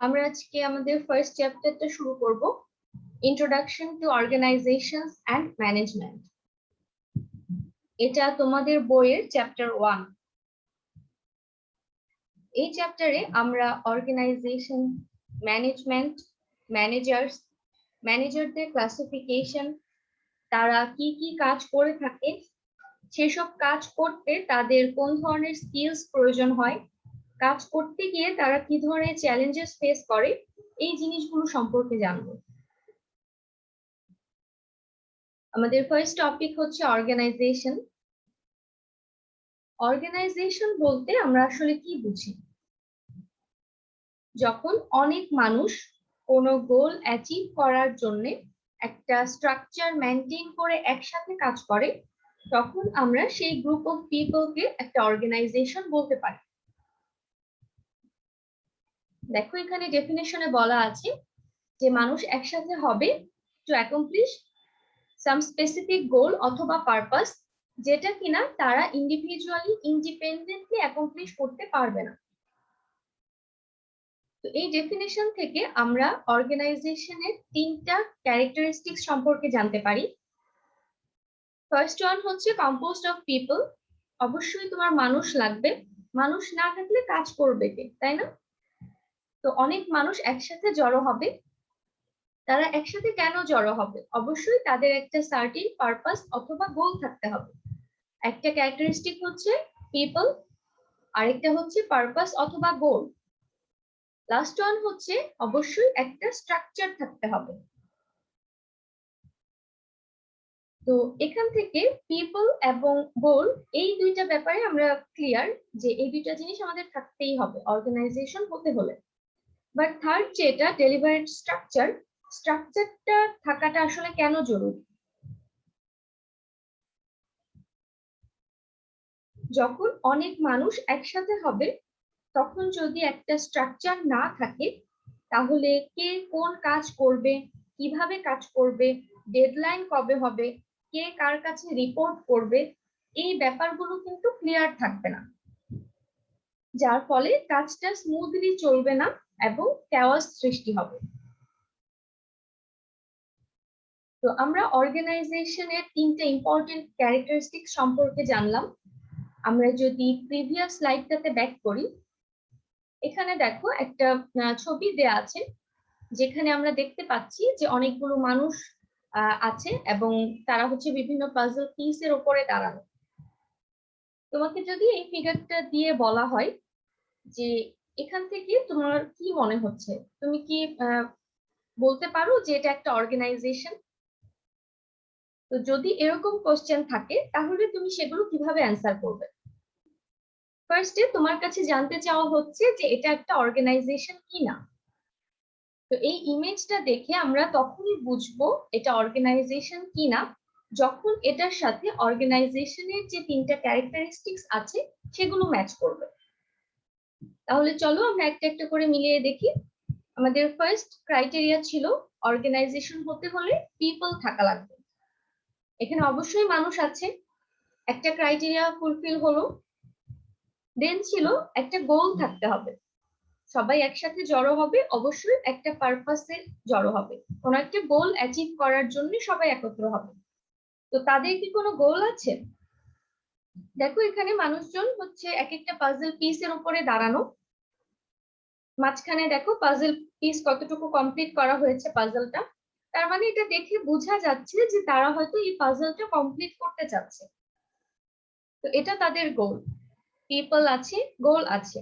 আমরা আজকে আমাদের ফার্স্ট চ্যাপ্টারটা শুরু করব, introduction to organisations and management. এটা তোমাদের বইয়ের চ্যাপ্টার 1। এই চ্যাপ্টারে আমরা অর্গানাইজেশন, ম্যানেজমেন্ট, ম্যানেজারদের ক্লাসিফিকেশন, তারা কি কি কাজ করে থাকে, সেসব কাজ করতে তাদের কোন ধরনের স্কিলস প্রয়োজন হয়, কাজ করতে গিয়ে তারা কি ধরনের চ্যালেঞ্জেস ফেস করে, এই জিনিসগুলো সম্পর্কে জানবো। আমাদের ফার্স্ট টপিক হচ্ছে অর্গানাইজেশন। অর্গানাইজেশন বলতে আমরা আসলে কি বুঝি? যখন অনেক মানুষ কোনো গোল অ্যাচিভ করার জন্য একটা স্ট্রাকচার মেনটেন করে একসাথে কাজ করে, তখন আমরা সেই গ্রুপ অফ পিপলকে একটা অর্গানাইজেশন বলতে পারি। দেখো এখানে ডেফিনেশনে বলা আছে যে মানুষ একসাথে হবে টু অ্যাকমপ্লিশ সাম স্পেসিফিক গোল অথবা পারপাস, যেটা কিনা তারা ইন্ডিভিজুয়ালি ইন্ডিপেন্ডেন্টলি অ্যাকমপ্লিশ করতে পারবে না। তো এই ডেফিনেশন থেকে আমরা অর্গানাইজেশনের তিনটা ক্যারেক্টারিস্টিক্স সম্পর্কে জানতে পারি। ফার্স্ট ওয়ান হচ্ছে কম্পোজড অফ পিপল। অবশ্যই তোমার মানুষ লাগবে, মানুষ না থাকলে কাজ করবে কে, তাই না? তো অনেক মানুষ একসাথে জড়ো হবে। তারা একসাথে কেন জড়ো হবে? অবশ্যই তাদের একটা সার্টিন পারপাস অথবা গোল থাকতে হবে। একটা ক্যারেক্টারিস্টিক হচ্ছে পিপল, আরেকটা হচ্ছে পারপাস অথবা গোল। লাস্ট ওয়ান হচ্ছে অবশ্যই একটা স্ট্রাকচার থাকতে হবে। তো এখান থেকে পিপল এবং গোল, এই দুইটা ব্যাপারে আমরা ক্লিয়ার যে এই দুইটা জিনিস আমাদের থাকতেই হবে অর্গানাইজেশন হতে হলে। বাট থার্ড যেটা ডেলিভারেট স্ট্রাকচার, স্ট্রাকচারটা থাকাটা আসলে কেন জরুরি? যখন অনেক মানুষ একসাথে হবে তখন যদি একটা স্ট্রাকচার না থাকে, তাহলে কে কোন কাজ করবে, কিভাবে কাজ করবে, ডেডলাইন কবে হবে, কে কার কাছে রিপোর্ট করবে, এই ব্যাপারগুলো কিন্তু ক্লিয়ার থাকবে না, যার ফলে কাজটা স্মুথলি চলবে না এবং chaos সৃষ্টি হবে। তো আমরা অর্গানাইজেশনের তিনটা ইম্পর্টেন্ট ক্যারেক্টারিস্টিক সম্পর্কে জানলাম। আমরা যদি প্রিভিয়াস স্লাইডটাতে ব্যাক করি, এখানে দেখো একটা ছবি দেয়া আছে, যেখানে আমরা দেখতে পাচ্ছি যে অনেকগুলো মানুষ আছে এবং তারা হচ্ছে বিভিন্ন পাজল পিসের উপরে দাঁড়ানো। তোমাকে যদি এই ফিগারটা দিয়ে বলা হয় যে এখান থেকে তোমার কি মনে হচ্ছে, তুমি কি বলতে পারো যে এটা একটা অর্গানাইজেশন? তো যদি এরকম কোশ্চেন থাকে তাহলে তুমি সেগুলো কিভাবে অ্যান্সার করবে? ফার্স্টে তোমার কাছে জানতে চাওয়া হচ্ছে যে এটা একটা অর্গানাইজেশন কিনা। তো এই ইমেজটা দেখে আমরা তখনই বুঝবো এটা অর্গানাইজেশন কিনা যখন এটার সাথে অর্গানাইজেশনের যে তিনটা ক্যারেক্টারিস্টিক্স আছে সেগুলো ম্যাচ করবে। তাহলে চলো আমরা একটা একটা করে মিলিয়ে দেখি। আমাদের ফার্স্ট ক্রাইটেরিয়া ছিল অর্গানাইজেশন হতে হলে পিপল থাকা লাগবে। এখানে অবশ্যই মানুষ আছে, একটা ক্রাইটেরিয়া ফুলফিল হলো। দেন ছিল একটা গোল থাকতে হবে, সবাই একসাথে জড়ো হবে, অবশ্যই একটা পারপাসে জড়ো হবে, কোনো একটা গোল অ্যাচিভ করার জন্য সবাই একত্র হবে। তো তাদের কি কোনো গোল আছে? দেখো এখানে মানুষজন হচ্ছে এক একটা পাজল পিসের উপরে দাঁড়ানো, মাঝখানে দেখো পাজল পিস কতটুকু কমপ্লিট করা হয়েছে পাজলটা, তার মানে এটা দেখে বোঝা যাচ্ছে যে তারা হয়তো এই পাজলটা কমপ্লিট করতে চাচ্ছে। তো এটা তাদের গোল, পিপল আছে, গোল আছে।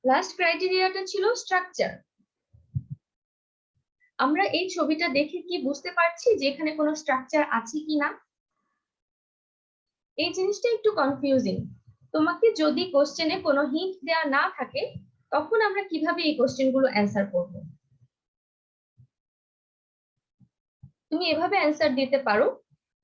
লাস্ট ক্রাইটেরিয়াটা ছিল স্ট্রাকচার। আমরা এই ছবিটা দেখে কি বুঝতে পারছি যে এখানে কোনো স্ট্রাকচার আছে কিনা? এই জিনিসটা একটু কনফিউজিং। তোমাকে যদি কোশ্চেনে কোনো হিন্ট দেওয়া না থাকে তখন আমরা কিভাবে এই কোশ্চেনগুলো অ্যান্সার করব? তুমি এভাবে অ্যান্সার দিতে পারো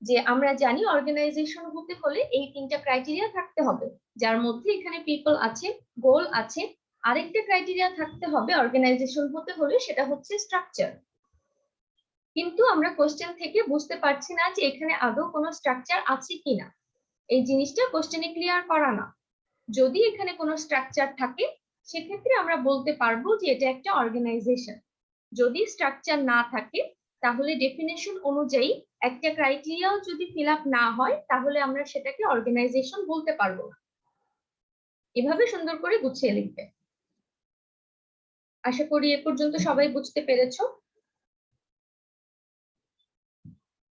যে আমরা জানি অর্গানাইজেশন হতে হলে এই তিনটা ক্রাইটেরিয়া থাকতে হবে, যার মধ্যে এখানে পিপল আছে, গোল আছে, আরেকটা ক্রাইটেরিয়া থাকতে হবে অর্গানাইজেশন হতে হলে, সেটা হচ্ছে স্ট্রাকচার। কিন্তু আমরা কোশ্চেন থেকে বুঝতে পারছি না যে এখানে আদৌ কোনো স্ট্রাকচার আছে কিনা, এই জিনিসটা কোশ্চেনে ক্লিয়ার করা না। যদি এখানে কোনো স্ট্রাকচার থাকে সেক্ষেত্রে আমরা বলতে পারবো যে এটা একটা অর্গানাইজেশন। যদি স্ট্রাকচার না থাকে তাহলে ডেফিনেশন অনুযায়ী একটা ক্রাইটেরিয়াও যদি ফিল আপ না হয় তাহলে আমরা সেটাকে অর্গানাইজেশন বলতে পারবো না। এভাবে সুন্দর করে গুছিয়ে লিখবে। আশা করি এ পর্যন্ত সবাই বুঝতে পেরেছো।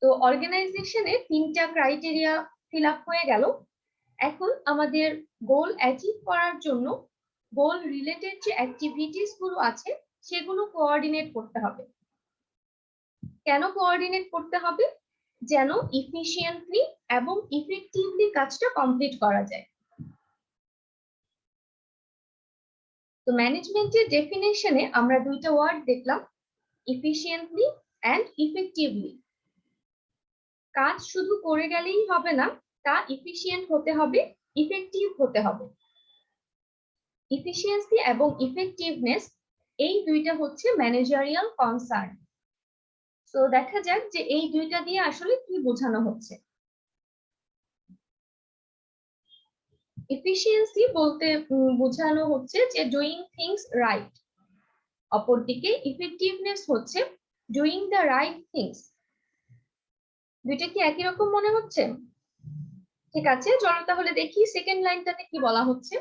তো অর্গানাইজেশনে 3টা ক্রাইটেরিয়া ফিল আপ হয়ে গেল। এখন আমাদের গোল অ্যাচিভ করার জন্য গোল রিলেটেড যে অ্যাক্টিভিটিস গুলো আছে সেগুলো কোঅর্ডিনেট করতে হবে। কেন কোঅর্ডিনেট করতে হবে? যেন ইফিশিয়েন্টলি এবং ইফেক্টিভলি কাজটা কমপ্লিট করা যায়। তো ম্যানেজমেন্টের ডেফিনেশনে আমরা দুইটা ওয়ার্ড দেখলাম, ইফিশিয়েন্টলি এন্ড ইফেক্টিভলি। কাজ শুধু করে গেলেই হবে না, তা ইফিশিয়েন্ট হতে হবে, ইফেক্টিভ হতে হবে। ইফিশিয়েন্সি এবং ইফেক্টিভনেস এই দুইটা হচ্ছে ম্যানেজারিয়াল কনসার্ন। তো দেখা যাক যে এই দুইটা দিয়ে আসলে কি বোঝানো হচ্ছে। এফিশিয়েন্সি বলতে বোঝানো হচ্ছে যে ডুইং থিংস রাইট, অপরদিকে ইফেক্টিভনেস হচ্ছে ডুইং দ্য রাইট থিংস। দুইটা কি একই রকম মনে হচ্ছে? ঠিক আছে, চলো তাহলে দেখি সেকেন্ড লাইনটাতে কি বলা হচ্ছে।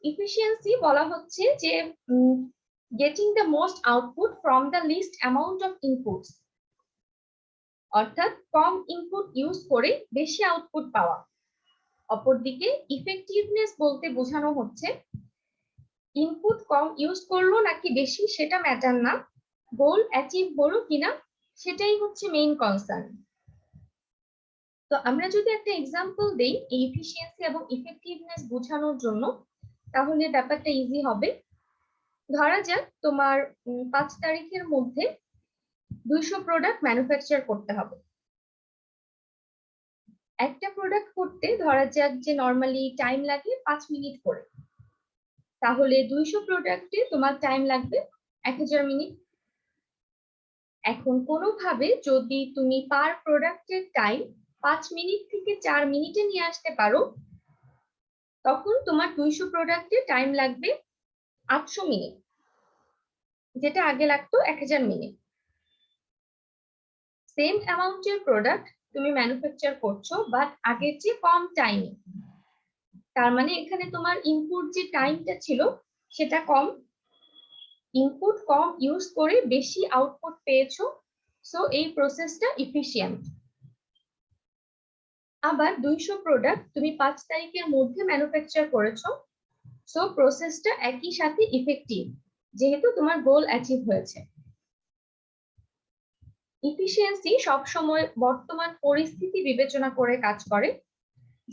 ইফিশিয়েন্সি বলা হচ্ছে যে getting the most output from the least amount of inputs, অর্থাৎ কম ইনপুট ইউজ করে বেশি আউটপুট পাওয়া। অপরদিকে ইফেক্টিভনেস বলতে বোঝানো হচ্ছে ইনপুট কম ইউজ করলো নাকি বেশি সেটা ম্যাটার না, গোল অ্যাচিভ হলো কিনা সেটাই হচ্ছে মেইন কনসার্ন। তো আমরা যদি একটা এক্সাম্পল দেই এই এফিশিয়েন্সি এবং ইফেক্টিভনেস বোঝানোর জন্য, তাহলে ব্যাপারটা ইজি হবে। ধরা যাক তোমার 5 তারিখের মধ্যে 200 প্রোডাক্ট ম্যানুফ্যাকচার করতে হবে। একটা প্রোডাক্ট করতে ধরা যাক যে নরমালি টাইম লাগে 5 মিনিট করে, তাহলে 200 প্রোডাক্টে তোমার টাইম লাগবে 1000 মিনিট। এখন কোনোভাবে যদি তুমি পার প্রোডাক্টের টাইম 5 মিনিট থেকে 4 মিনিটে নিয়ে আসতে পারো, তখন তোমার 200 প্রোডাক্টে টাইম লাগবে 800 মিনিট, যেটা আগে লাগতো 1000 মিনিট। সেম অ্যামাউন্টের প্রোডাক্ট তুমি ম্যানুফ্যাকচার করছো বাট আগের চেয়ে কম টাইমে। তার মানে এখানে তোমার ইনপুট যে টাইমটা ছিল সেটা কম, ইনপুট কম ইউজ করে বেশি আউটপুট পেয়েছো, সো এই প্রসেসটা ইফিশিয়েন্ট। আবার 200 প্রোডাক্ট তুমি 5 তারিখের মধ্যে ম্যানুফ্যাকচার করেছো, সো প্রসেসটা একই সাথে ইফেক্টিভ, যেহেতু তোমার গোল অ্যাচিভ হয়েছে। ইফিশিয়েন্সি সবসময় বর্তমান পরিস্থিতি বিবেচনা করে কাজ করে।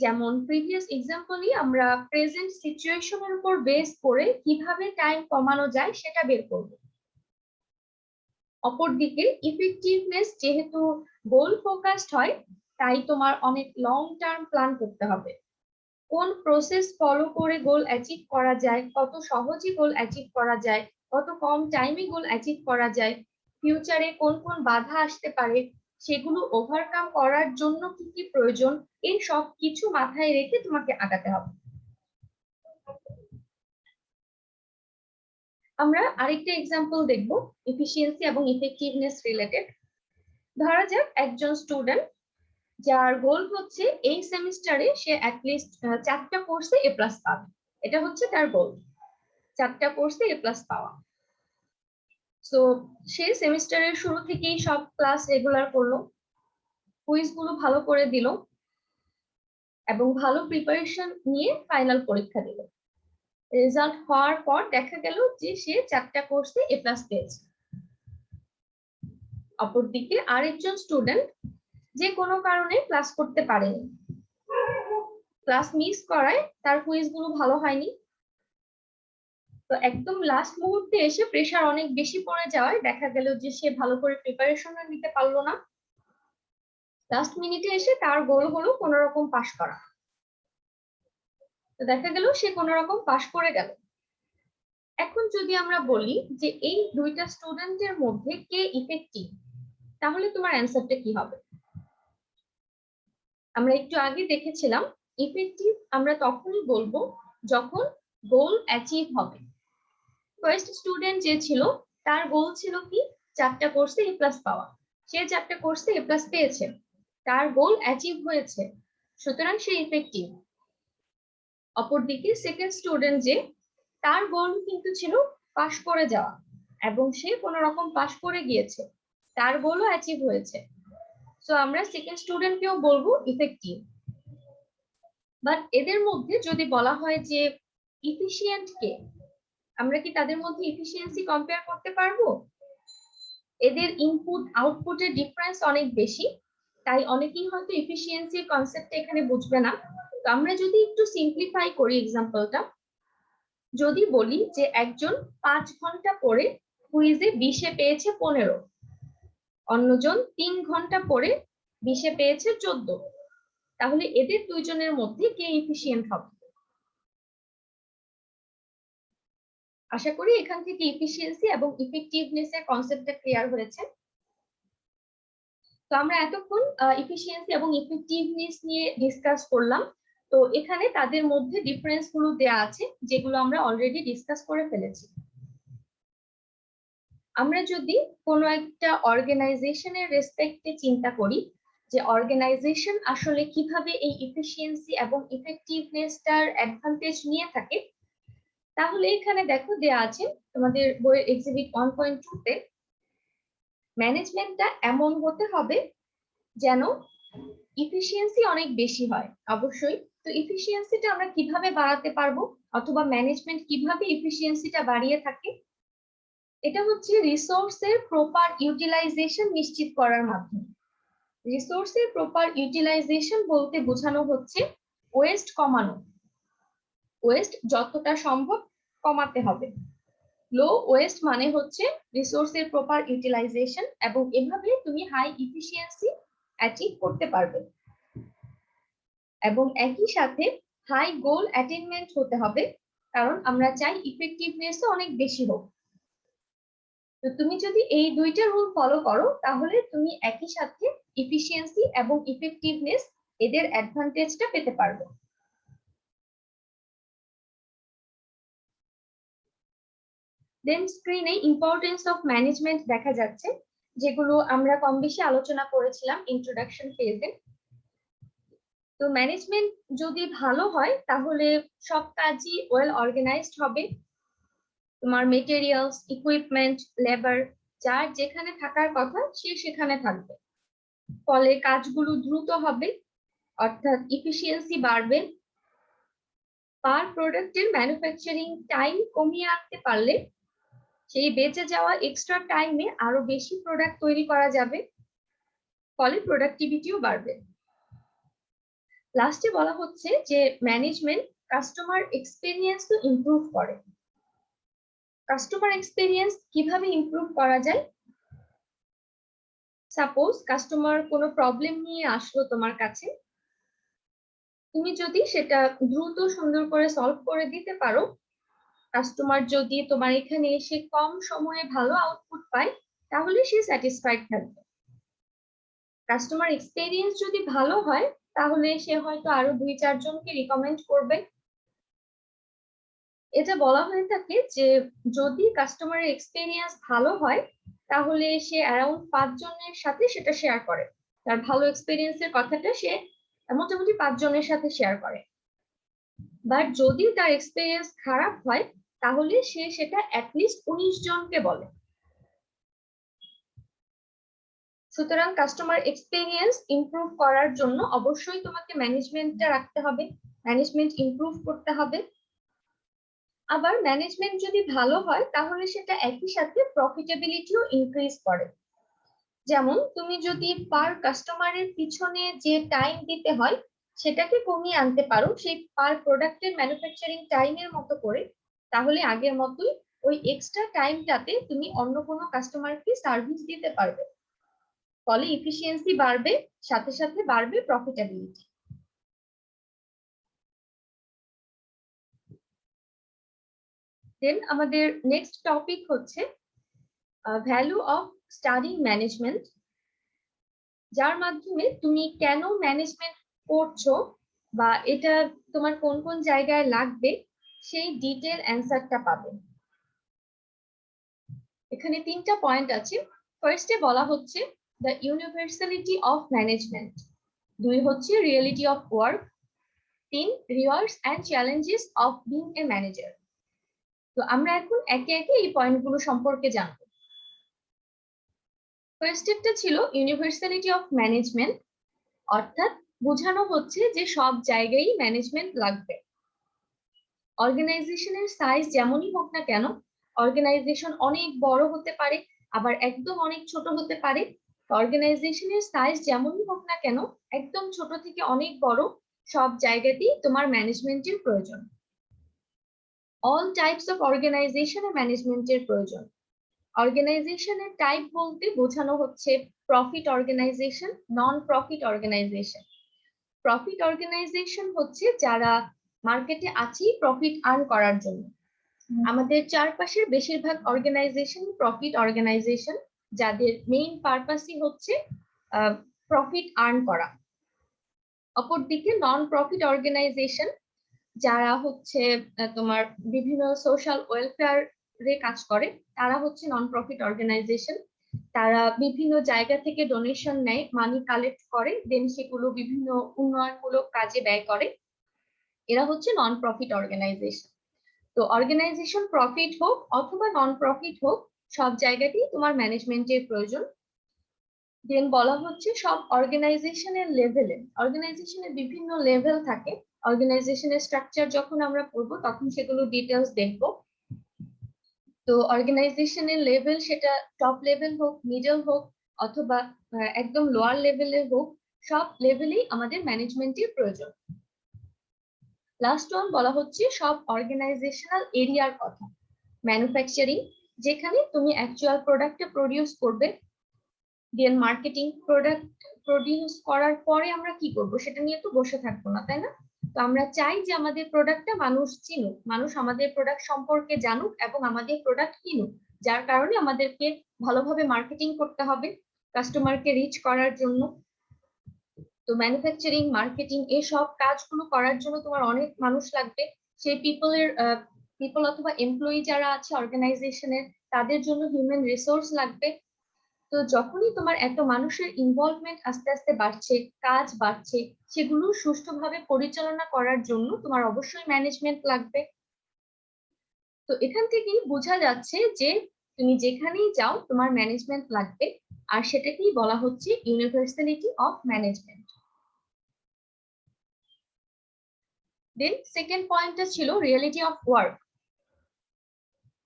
যেমন প্রিভিয়াস এক্সাম্পলই আমরা প্রেজেন্ট সিচুয়েশনের উপর বেস করে কিভাবে টাইম কমানো যায় সেটা বের করব। অপরদিকে ইফেক্টিভনেস যেহেতু গোল ফোকাসড হয়, তাই তোমার অনেক লং টার্ম প্ল্যান করতে হবে। কোন প্রসেস ফলো করে গোল অ্যাচিভ করা যায়, কত সহজে গোল অ্যাচিভ করা যায়, কত কম টাইমে গোল অ্যাচিভ করা যায়, ফিউচারে কোন কোন বাধা আসতে পারে, সেগুলো ওভারকাম করার জন্য কি কি প্রয়োজন, এই সব কিছু মাথায় রেখে তোমাকে আগাতে হবে। আমরা আরেকটা এক্সাম্পল দেখব এফিশিয়েন্সি এবং ইফেক্টিভনেস রিলেটেড। ধরা যাক একজন স্টুডেন্ট যার গোল হচ্ছে এই সেমিস্টারে সে অ্যাটলিস্ট 4টা কোর্সে এ প্লাস পাবে, এটা হচ্ছে তার গোল, 4টা কোর্সে এ প্লাস পাওয়া। সো সে সেমিস্টারের শুরু থেকেই সব ক্লাস রেগুলার করলো, কুইজ গুলো ভালো করে দিল এবং ভালো প্রিপারেশন নিয়ে ফাইনাল পরীক্ষা দিল। রেজাল্ট হওয়ার পর দেখা গেল যে সে 4টা কোর্সে এ প্লাস পেয়েছে। অপরদিকে আরেকজন স্টুডেন্ট যে কোনো কারণে ক্লাস করতে পারেনি, ক্লাস মিস করায় তার কুইজ গুলো ভালো হয়নি। তো একদম লাস্ট মুহূর্তে এসে প্রেসার অনেক বেশি পড়ে যাওয়ায় দেখা গেল যে সে ভালো করে প্রিপারেশন নিতে পারলো না। লাস্ট মিনিটে এসে তার গোল হলো কোন রকম পাস করা। তো দেখা গেল সে কোন রকম পাস করে গেল। এখন যদি আমরা বলি যে এই দুইটা স্টুডেন্টের মধ্যে কে ইফেক্টিভ, তাহলে তোমার অ্যান্সারটা কি হবে? আমরা একটু আগে দেখেছিলাম ইফেক্টিভ আমরা তখনই বলবো যখন গোল অ্যাচিভ হবে, ফার্স্ট স্টুডেন্ট যে ছিল তার গোল ছিল কি 4টা কোর্সে এ প্লাস পাওয়া, সে 4টা কোর্সে এ প্লাস পেয়েছে, তার গোল অ্যাচিভ হয়েছে, সুতরাং সে ইফেক্টিভ। অপরদিকে সেকেন্ড স্টুডেন্ট যে, তার গোল কিন্তু ছিল পাশ করে যাওয়া এবং সে কোনো রকম পাশ করে গিয়েছে, তার গোলও অ্যাচিভ হয়েছে, সো আমরা সেকেন্ড স্টুডেন্টকেও বলবো ইফেক্টিভ। বাট এদের মধ্যে যদি বলা হয় যে ইফিশিয়েন্ট কে, আমরা কি তাদের মধ্যে ইফিশিয়েন্সি কম্পেয়ার করতে পারবো? এদের ইনপুট আউটপুটের ডিফারেন্স অনেক বেশি, তাই অনেকেই হয়তো ইফিশিয়েন্সির কনসেপ্ট এখানে বুঝবে না। তো আমরা যদি একটু সিম্পলিফাই করি এক্সাম্পলটা, যদি বলি যে একজন 5 ঘন্টা পড়ে কুইজে 20-এ পেয়েছে 15, অন্যজন 3 ঘন্টা পড়ে 20-এ পেয়েছে 14, তাহলে এদের দুইজনের মধ্যে কে এফিশিয়েন্ট হবে? আশা করি এখান থেকে এফিশিয়েন্সি এবং ইফেক্টিভনেস এর কনসেপ্টটা ক্লিয়ার হয়েছে। তো আমরা এতক্ষণ এফিশিয়েন্সি এবং ইফেক্টিভনেস নিয়ে ডিসকাস করলাম। তো এখানে তাদের মধ্যে ডিফারেন্স গুলো দেয়া আছে, যেগুলো আমরা অলরেডি ডিসকাস করে ফেলেছি। আমরা যদি কোনো একটা অর্গানাইজেশনের রেসপেক্টে চিন্তা করি যে অর্গানাইজেশন আসলে কিভাবে এই এফিশিয়েন্সি এবং ইফেক্টিভনেসটার অ্যাডভান্টেজ নিয়ে থাকে, তাহলে এখানে দেখো দেয়া আছে তোমাদের বইয়ের এক্সিবিট 1.2 তে, ম্যানেজমেন্টটা এমন হতে হবে যেন ইফিশিয়েন্সি অনেক বেশি হয়। অবশ্যই, তো ইফিশিয়েন্সিটা আমরা কিভাবে বাড়াতে পারবো, অথবা ম্যানেজমেন্ট কিভাবে ইফিশিয়েন্সিটা বাড়িয়ে থাকে? এটা হচ্ছে রিসোর্সের প্রপার ইউটিলাইজেশন নিশ্চিত করার মাধ্যমে। রিসোর্সের প্রপার ইউটিলাইজেশন বলতে বোঝানো হচ্ছে ওয়েস্ট কমানো, ওয়েস্ট যতটা সম্ভব কমাতে হবে। লো ওয়েস্ট মানে হচ্ছে রিসোর্সের প্রপার ইউটিলাইজেশন, এবং এভাবে তুমি হাই ইফিশিয়েন্সি অ্যাচিভ করতে পারবে। এবং একই সাথে হাই গোল অ্যাটেইনমেন্ট হতে হবে, কারণ আমরা চাই ইফেক্টিভনেসও অনেক বেশি হোক। তো তুমি যদি এই দুইটা রুল ফলো করো, তাহলে তুমি একই সাথে এফিশিয়েন্সি এবং ইফেক্টিভনেস এদের অ্যাডভান্টেজটা পেতে পারবে। দেন স্ক্রিনে ইম্পর্টেন্স অফ ম্যানেজমেন্ট দেখা যাচ্ছে, যেগুলো আমরা কম বেশি আলোচনা করেছিলাম ইন্ট্রোডাকশন ফেজে। তো ম্যানেজমেন্ট যদি ভালো হয় তাহলে সব কাজই ওয়েল অর্গানাইজড হবে। তোমার মেটেরিয়ালস, ইকুইপমেন্ট, লেবার, যার যেখানে থাকার কথা সে সেখানে থাকবে, ফলে কাজগুলো দ্রুত হবে, অর্থাৎ ইফিশিয়েন্সি বাড়বে। পার প্রোডাক্টের ম্যানুফ্যাকচারিং টাইম কমিয়ে আনতে পারলে সেই বেঁচে যাওয়া এক্সট্রা টাইমে আরো বেশি প্রোডাক্ট তৈরি করা যাবে, ফলে প্রোডাক্টিভিটিও বাড়বে। লাস্টে বলা হচ্ছে যে ম্যানেজমেন্ট কাস্টমার এক্সপেরিয়েন্স তো ইমপ্রুভ করে। কাস্টমার এক্সপেরিয়েন্স কিভাবে ইমপ্রুভ করা যায়? সাপোজ কাস্টমার কোনো প্রবলেম নিয়ে আসলো তোমার কাছে, তুমি যদি সেটা দ্রুত সুন্দর করে সলভ করে দিতে পারো, কাস্টমার যদি তোমার এখানে এসে কম সময়ে ভালো আউটপুট পায়, তাহলে সে স্যাটিসফাইড থাকবে। কাস্টমার এক্সপেরিয়েন্স যদি ভালো হয়, তাহলে সে হয়তো আরো 2-4 জনকে রিকমেন্ড করবে। এটা বলা হয়ে থাকে যে যদি কাস্টমারের এক্সপেরিয়েন্স ভালো হয়, তাহলে সে অ্যারাউন্ড 5 জনের সাথে সেটা শেয়ার করে, তার ভালো এক্সপেরিয়েন্সের কথাটা সে মোটামুটি 5 জনের সাথে শেয়ার করে। বাট যদি তার এক্সপেরিয়েন্স খারাপ হয়, তাহলে সে সেটা অ্যাটলিস্ট 19 জনকে বলে। সুতরাং কাস্টমার এক্সপেরিয়েন্স ইমপ্রুভ করার জন্য অবশ্যই তোমাকে ম্যানেজমেন্টটা রাখতে হবে, ম্যানেজমেন্ট ইমপ্রুভ করতে হবে। আবার ম্যানেজমেন্ট যদি ভালো হয়, তাহলে সেটা একই সাথে প্রফিটেবিলিটিও ইনক্রিজ করে। যেমন তুমি যদি পার কাস্টমারের পিছনে যে টাইম দিতে হয় সেটাকে কমিয়ে আনতে পারো সেই পার প্রোডাক্টের ম্যানুফ্যাকচারিং টাইমের মতো করে, তাহলে আগের মতোই ওই এক্সট্রা টাইমটাতে তুমি অন্য কোনো কাস্টমারকে সার্ভিস দিতে পারবে, ফলে ইফিশিয়েন্সি বাড়বে, সাথে সাথে বাড়বে প্রফিটেবিলিটি। দেন আমাদের নেক্সট টপিক হচ্ছে ভ্যালু অফ স্টাডি ম্যানেজমেন্ট, যার মাধ্যমে তুমি কেন ম্যানেজমেন্ট করছো বা এটা তোমার কোন কোন জায়গায় লাগবে সেই ডিটেল অ্যান্সারটা পাবে। এখানে 3টা পয়েন্ট আছে। ফার্স্টে বলা হচ্ছে দ্য ইউনিভার্সালিটি অফ ম্যানেজমেন্ট, 2 হচ্ছে reality of work, 3 rewards and challenges of being a manager. তো আমরা এখন একে একে এই পয়েন্টগুলো সম্পর্কে জানবো। ফার্স্ট স্টেপটা ছিল ইউনিভার্সালিটি অফ ম্যানেজমেন্ট, অর্থাৎ বোঝানো হচ্ছে যে সব জায়গায় ম্যানেজমেন্ট লাগবে। অর্গানাইজেশনের সাইজ যেমনই হোক না কেন, অর্গানাইজেশন অনেক বড় হতে পারে, আবার একদম অনেক ছোট হতে পারে। অর্গানাইজেশনের সাইজ যেমনই হোক না কেন, একদম ছোট থেকে অনেক বড়, সব জায়গাতেই তোমার ম্যানেজমেন্টের প্রয়োজন। অল টাইপস অফ অর্গানাইজেশনে ম্যানেজমেন্টের প্রয়োজন। অর্গানাইজেশনের টাইপ বলতে বোঝানো হচ্ছে profit organisation, non profit organisation. Profit organisation হচ্ছে যারা মার্কেটে আছে প্রফিট আর্ন করার জন্য। আমাদের চারপাশের বেশিরভাগ অর্গানাইজেশন প্রফিট অর্গানাইজেশন, যাদের মেইন পারপাসই হচ্ছে প্রফিট আর্ন করা। অপরদিকে নন প্রফিট অর্গানাইজেশন যারা হচ্ছে তোমার বিভিন্ন সোশ্যাল ওয়েলফেয়ারে কাজ করে, তারা হচ্ছে নন প্রফিট অর্গানাইজেশন। তারা বিভিন্ন জায়গা থেকে ডোনেশন নেয়, মানি কালেক্ট করে, দেন সেগুলো বিভিন্ন উন্নয়নমূলক কাজে ব্যয় করে। এরা হচ্ছে নন প্রফিট অর্গানাইজেশন। তো অর্গানাইজেশন প্রফিট হোক অথবা নন প্রফিট হোক, সব জায়গাতেই তোমার ম্যানেজমেন্টের প্রয়োজন। দেন বলা হচ্ছে সব অর্গানাইজেশনের লেভেলে, অর্গানাইজেশনের বিভিন্ন লেভেল থাকে। অর্গানাইজেশনের স্ট্রাকচার যখন আমরা পড়বো তখন সেগুলো ডিটেলস দেখব। তো অর্গানাইজেশনের লেভেল সেটা টপ লেভেল হোক, মিডল হোক, অথবা একদম লোয়ার লেভেলের হোক, সব লেভেলেই আমাদের ম্যানেজমেন্টের প্রয়োজন। লাস্ট ওয়ান বলা হচ্ছে সব অর্গানাইজেশনাল এরিয়ার কথা। ম্যানুফ্যাকচারিং, যেখানে তুমি অ্যাকচুয়াল প্রোডাক্টটা প্রডিউস করবে। দেন মার্কেটিং, প্রোডাক্ট প্রডিউস করার পরে আমরা কি করব সেটা নিয়ে তো বসে থাকবো না, তাই না? তো আমরা চাই যে আমাদের প্রোডাক্টটা মানুষ চিনুক, মানুষ আমাদের প্রোডাক্ট সম্পর্কে জানুক এবং আমাদের প্রোডাক্ট কিনুক। যার কারণে আমাদেরকে ভালোভাবে মার্কেটিং করতে হবে কাস্টমারকে রিচ করার জন্য। তো ম্যানুফ্যাকচারিং, মার্কেটিং এসব কাজগুলো করার জন্য তোমার অনেক মানুষ লাগবে। সেই পিপল অথবা এমপ্লয়ি যারা আছে অর্গানাইজেশনের, তাদের জন্য হিউম্যান রিসোর্স লাগবে। তো যখনই তোমার এত মানুষের ইনভলভমেন্ট আস্তে আস্তে বাড়ছে, কাজ বাড়ছে, সেগুলো সুষ্ঠুভাবে পরিচালনা করার জন্য তোমার অবশ্যই ম্যানেজমেন্ট লাগবে। তো এখান থেকেই বোঝা যাচ্ছে যে তুমি যেখানেই যাও তোমার ম্যানেজমেন্ট লাগবে, আর সেটাকেই বলা হচ্ছে universality of management. Then second পয়েন্টটা ছিল reality of work.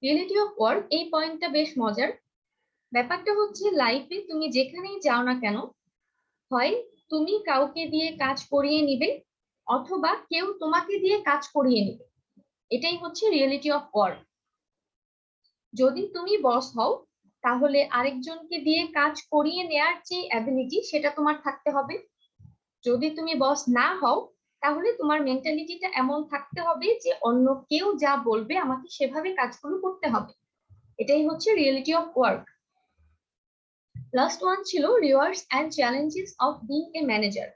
Reality of work, এই পয়েন্টটা বেশ মজার। ব্যাপারটা হচ্ছে লাইফে তুমি যেখানেই যাও না কেন, হয় তুমি কাউকে দিয়ে কাজ করিয়ে নিবে অথবা কেউ তোমাকে দিয়ে কাজ করিয়ে নিবে। এটাই হচ্ছে রিয়েলিটি অফ ওয়ার্ক। যদি তুমি বস হও, তাহলে আরেকজনকে দিয়ে কাজ করিয়ে নেয়ার যে অ্যাবিলিটি সেটা তোমার থাকতে হবে। যদি তুমি বস না হও, তাহলে তোমার মেন্টালিটিটা এমন থাকতে হবে যে অন্য কেউ যা বলবে আমাকে সেভাবে কাজগুলো করতে হবে। এটাই হচ্ছে reality of work. Last one ছিল rewards and challenges of being a manager.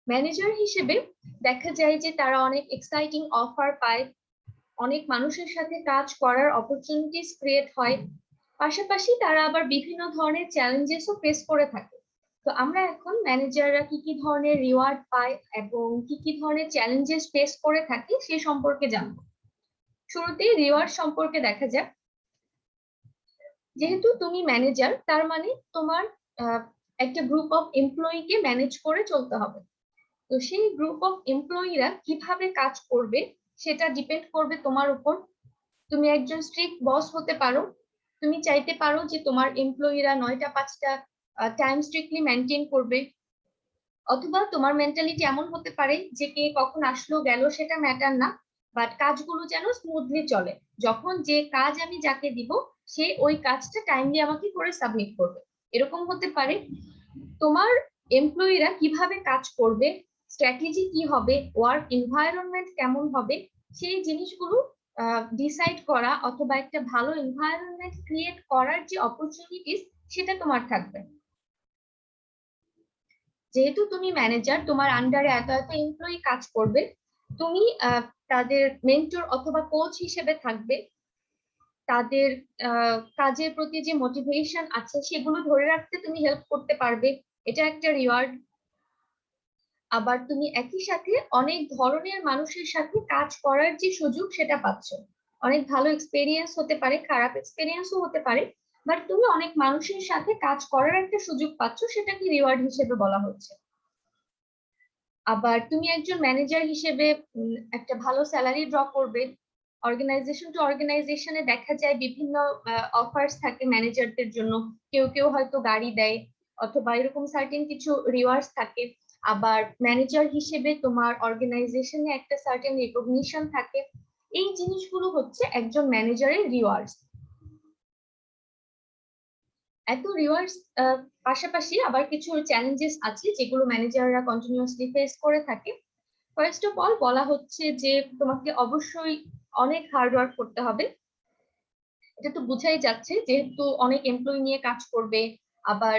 Manager হিসেবে দেখা যায় যে তারা অনেক এক্সাইটিং অফার পায়, অনেক মানুষের সাথে কাজ করার অপরচুনিটিস ক্রিয়েট হয়, পাশাপাশি তারা আবার বিভিন্ন ধরনের চ্যালেঞ্জেসও ফেস করে থাকে। তো আমরা এখন ম্যানেজাররা কি কি ধরনের রিওয়ার্ড পায় এবং কি কি ধরনের চ্যালেঞ্জেস ফেস করে থাকে সে সম্পর্কে জানবো। শুরুতেই রিওয়ার্ড সম্পর্কে দেখা যাক। যেহেতু তুমি ম্যানেজার, তার মানে তোমার একটা গ্রুপ অফ এমপ্লয়িকে ম্যানেজ করে চলতে হবে। তো সেই গ্রুপ অফ এমপ্লয়িরা কিভাবে কাজ করবে সেটা ডিপেন্ড করবে তোমার উপর। তুমি একজন স্ট্রিক্ট বস হতে পারো, তুমি চাইতে পারো যে তোমার এমপ্লয়িরা 9টা 5টা টাইম স্ট্রিক্টলি মেনটেন করবে, অথবা তোমার মেন্টালিটি এমন হতে পারে যে কে কখন আসলো গেল সেটা ম্যাটার না, বাট কাজগুলো যেন স্মুথলি চলে। যখন যে কাজ আমি যাকে দিব, সে ওই কাজটা টাইমলি আমাকে করে সাবমিট করবে, এরকম হতে পারে। তোমার এমপ্লয়িরা কিভাবে কাজ করবে, স্ট্র্যাটেজি কি হবে, ওয়ার্ক এনভায়রনমেন্ট কেমন হবে, সেই জিনিসগুলো ডিসাইড করা অথবা একটা ভালো এনভায়রনমেন্ট ক্রিয়েট করার যে অপরচুনিটিস সেটা তোমার থাকবে। যেহেতু তুমি ম্যানেজার, তোমার আন্ডারে এত এত এমপ্লয়ি কাজ করবে, তুমি তাদের মেন্টর অথবা কোচ হিসেবে থাকবে। তাদের কাজের প্রতি যে মোটিভেশন আছে সেগুলো ধরে রাখতে তুমি হেল্প করতে পারবে, এটা একটা রিওয়ার্ড। আবার তুমি একই সাথে অনেক ধরনের মানুষের সাথে কাজ করার যে সুযোগ সেটা পাচ্ছ। অনেক ভালো এক্সপেরিয়েন্স হতে পারে, খারাপ এক্সপেরিয়েন্সও হতে পারে, বাট তুমি অনেক মানুষের সাথে কাজ করার একটা সুযোগ পাচ্ছ, সেটাকে রিওয়ার্ড হিসেবে বলা হচ্ছে। আবার তুমি একজন ম্যানেজার হিসেবে একটা ভালো স্যালারি ড্র করবে। অর্গানাইজেশন টু অর্গানাইজেশনে দেখা যায় বিভিন্ন অফার্স থাকে ম্যানেজারদের জন্য, কেউ কেউ হয়তো গাড়ি দেয় অথবা এরকম সার্টেন কিছু রিওয়ার্ডস থাকে। আবার ম্যানেজার হিসেবে তোমার অর্গানাইজেশনে একটা সার্টেন রিকগনিশন থাকে। এই জিনিসগুলো হচ্ছে একজন ম্যানেজারের রিওয়ার্ডস। এত রিওয়ার্ডস পাশাপাশি আবার কিছু চ্যালেঞ্জেস আছে যেগুলো ম্যানেজাররা কন্টিনিউয়াসলি ফেস করে থাকে। ফার্স্ট অফ অল বলা হচ্ছে যে তোমাকে অবশ্যই অনেক হার্ড ওয়ার্ক করতে হবে। এটা তো বোঝাই যাচ্ছে, যেহেতু অনেক এমপ্লয়ি নিয়ে কাজ করবে। আবার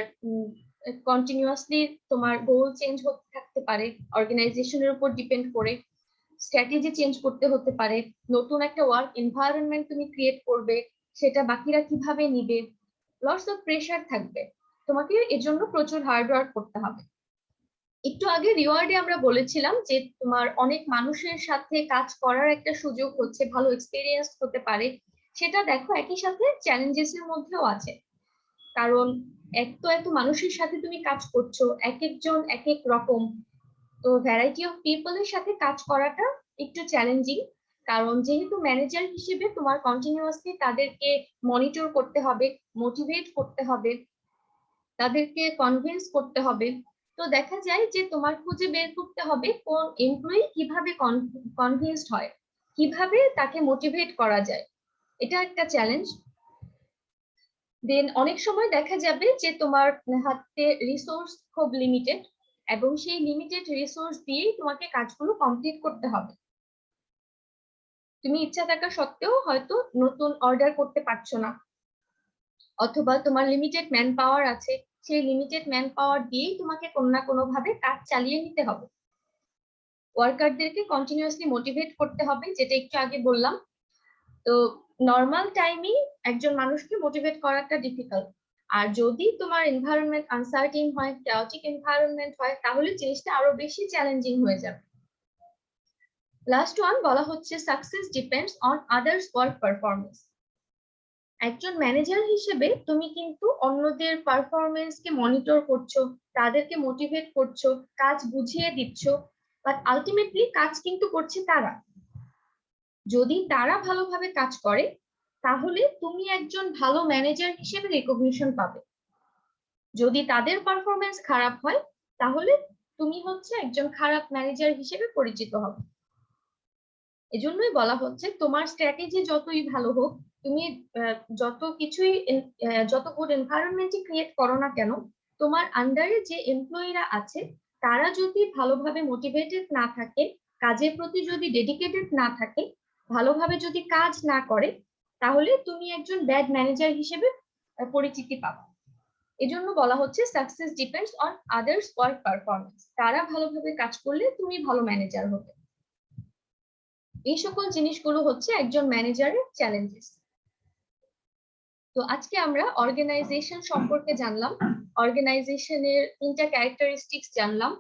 কন্টিনিউয়াসলি তোমার গোল চেঞ্জ হতে থাকতে পারে, অর্গানাইজেশনের উপর ডিপেন্ড করে স্ট্র্যাটেজি চেঞ্জ করতে হতে পারে। নতুন একটা ওয়ার্ক এনভায়রনমেন্ট তুমি ক্রিয়েট করবে, সেটা বাকিরা কিভাবে নিবে, লটস অফ প্রেশার থাকবে। তোমাকে এর জন্য প্রচুর হার্ড ওয়ার্ক করতে হবে। একটু আগে রিওয়ার্ডে আমরা বলেছিলাম যে তোমার অনেক মানুষের সাথে কাজ করার একটা সুযোগ হচ্ছে, ভালো এক্সপেরিয়েন্স হতে পারে। সেটা দেখো একই সাথে চ্যালেঞ্জেস এর মধ্যেও আছে, কারণ এত মানুষের সাথে তুমি কাজ করছো, এক একজন এক এক রকম। তো ভ্যারাইটি অফ পিপলের সাথে কাজ করাটা একটু চ্যালেঞ্জিং, কারণ যেহেতু ম্যানেজার হিসেবে তোমার কন্টিনিউয়াসলি তাদেরকে মনিটর করতে হবে, মোটিভেট করতে হবে, তাদেরকে কনভিন্স করতে হবে। তো দেখা যায় যে তোমার খুঁজে বের করতে হবে কোন এমপ্লয়ি কিভাবে কনভিন্সড হয়, কিভাবে তাকে মোটিভেট করা যায়। এটা একটা চ্যালেঞ্জ। দেন অনেক সময় দেখা যাবে যে তোমার হাতে রিসোর্স খুব লিমিটেড, এবং সেই লিমিটেড রিসোর্স দিয়েই তোমাকে কাজগুলো কমপ্লিট করতে হবে। তুমি ইচ্ছা থাকা সত্ত্বেও হয়তো নতুন অর্ডার করতে পারছো না, অথবা তোমার লিমিটেড ম্যান পাওয়ার আছে, সেই লিমিটেড ম্যান পাওয়ার দিয়েই তোমাকে কোনো না কোনো ভাবে কাজ চালিয়ে নিতে হবে। ওয়ার্কারদেরকে কন্টিনিউয়াসলি মোটিভেট করতে হবে, যেটা একটু আগে বললাম। তো নর্মাল টাইমই একজন মানুষকে মোটিভেট করাটা ডিফিকাল্ট। আর যদি তোমার এনভায়রনমেন্ট আনসার্টিন হয়, ক্যাওটিক এনভায়রনমেন্ট হয়, তাহলে জিনিসটা আরো বেশি চ্যালেঞ্জিং হয়ে যাবে। লাস্ট ওয়ান বলা হচ্ছে success depends on others work performance. একজন ম্যানেজার হিসেবে তুমি কিন্তু অন্যদের পারফরমেন্সকে মনিটর করছো, তাদেরকে মোটিভেট করছো, কাজ বুঝিয়ে দিচ্ছ, বাট আলটিমেটলি কাজ কিন্তু করছে তারা। যদি তারা ভালোভাবে কাজ করে তাহলে তুমি একজন ভালো ম্যানেজার হিসেবে রিকগনিশন পাবে। যদি তাদের পারফরমেন্স খারাপ হয় তাহলে তুমি হচ্ছে একজন খারাপ ম্যানেজার হিসেবে পরিচিত হবে। এজন্যই বলা হচ্ছে তোমার স্ট্র্যাটেজি যতই ভালো হোক, তুমি যত গুড এনভায়রনমেন্টই ক্রিয়েট করো না কেন, তোমার আন্ডারে যে এমপ্লয়িরা আছে তারা যদি ভালোভাবে মোটিভেটেড না থাকে, কাজের প্রতি যদি ডেডিকেটেড না থাকে, ভালোভাবে যদি কাজ না করে, তাহলে তুমি একজন ব্যাড ম্যানেজার হিসেবে পরিচিতি পাবে। এজন্য বলা হচ্ছে success depends on others work performance. তারা ভালোভাবে কাজ করলে তুমি ভালো ম্যানেজার হবে। এই সকল জিনিসগুলো হচ্ছে একজন ম্যানেজারের চ্যালেঞ্জেস। তো আজকে আমরা অর্গানাইজেশন সম্পর্কে জানলাম, অর্গানাইজেশনের 3টা ক্যারেক্টারিস্টিক্স জানলাম।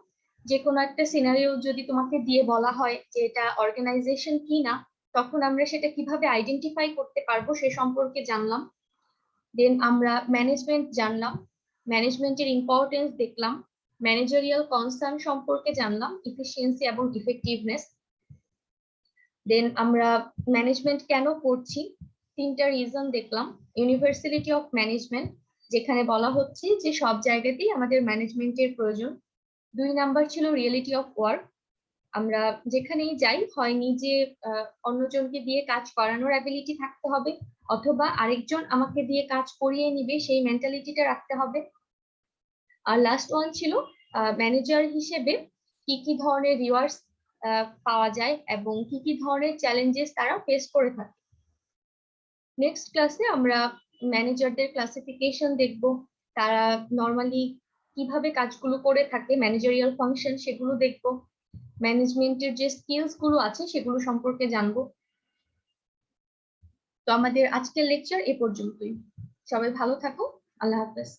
যে কোনো একটা সিনারিও যদি তোমাকে দিয়ে বলা হয় যে এটা অর্গানাইজেশন কি না, তখন আমরা সেটা কিভাবে আইডেন্টিফাই করতে পারবো সে সম্পর্কে জানলাম। দেন আমরা ম্যানেজমেন্ট জানলাম, ম্যানেজমেন্টের ইম্পর্টেন্স দেখলাম, ম্যানেজারিয়াল কনসার্ন সম্পর্কে জানলাম, এফিসিয়েন্সি এবং ইফেক্টিভনেস। দেন আমরা ম্যানেজমেন্ট কেন করছি 3টা রিজন দেখলাম। ইউনিভার্সালিটি অফ ম্যানেজমেন্ট, যেখানে বলা হচ্ছে যে সব জায়গাতেই আমাদের ম্যানেজমেন্টের প্রয়োজন। 2 নাম্বার ছিল রিয়েলিটি অফ ওয়ার্ক, আমরা যেখানেই যাই হয় নিজে অন্যজনকে দিয়ে কাজ করানোর অ্যাবিলিটি থাকতে হবে, অথবা আরেকজন আমাকে দিয়ে কাজ করিয়ে নিবে সেই মেন্টালিটিটা রাখতে হবে। আর লাস্ট ওয়ান ছিল ম্যানেজার হিসেবে কি কি ধরনের রিওয়ার্ডস পাওয়া যায় এবং কি কি ধরনের চ্যালেঞ্জেস তারা ফেস করে থাকে। নেক্সট ক্লাসে আমরা ম্যানেজারদের ক্লাসিফিকেশন দেখব, তারা নর্মালি কিভাবে কাজগুলো করে থাকে, ম্যানেজারিয়াল ফাংশন সেগুলো দেখব, ম্যানেজমেন্টের যে স্কিলস গুলো আছে সেগুলো সম্পর্কে জানবো। তো আমাদের আজকের লেকচার এ পর্যন্তই। সবাই ভালো থাকো। আল্লাহ হাফেজ।